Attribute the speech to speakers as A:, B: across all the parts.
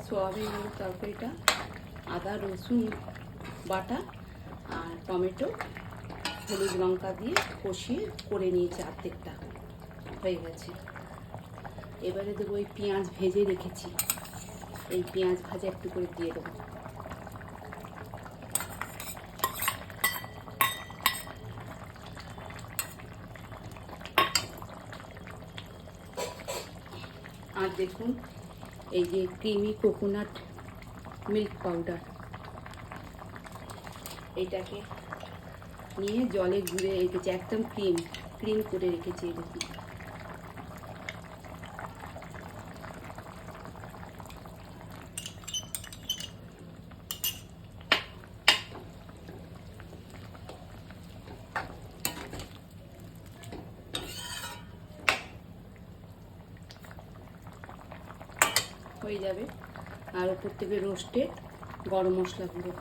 A: Soybean আলুর তরকারিটা আদা রসুন বাটা আর টমেটো হলুদ লঙ্কা দিয়ে কষিয়ে করে নিয়েছি, অর্ধেকটা হয়ে গেছে। এবারে দেবো ওই পেঁয়াজ ভেজে রেখেছি, এই পেঁয়াজ ভাজা একটু করে দিয়ে দেবো। আর দেখুন এই যে ক্রিমি কোকোনাট মিল্ক পাউডার, এটাকে নিয়ে জলে গুঁড়ে রেখেছি, একদম ক্রিম করে রেখেছি। এই দেখুন হয়ে যাবে। আর ওপর থেকে রোস্টেড গরম মশলা গুঁড়ো,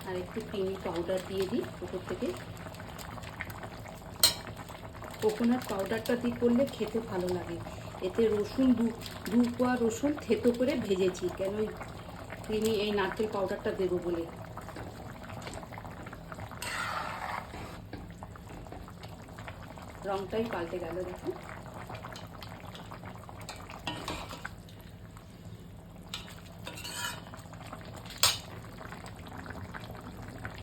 A: আর একটু ক্রিমি পাউডার দিয়ে দিই ওপর থেকে। কোকোনাট পাউডারটা দিয়ে করলে খেতে ভালো লাগে। এতে রসুন দু কোয়া রসুন থেতো করে ভেজেছি, কেন ওই ক্রিমি এই নারকেল পাউডারটা দেবো বলে। রংটাই পাল্টে গেল দেখুন।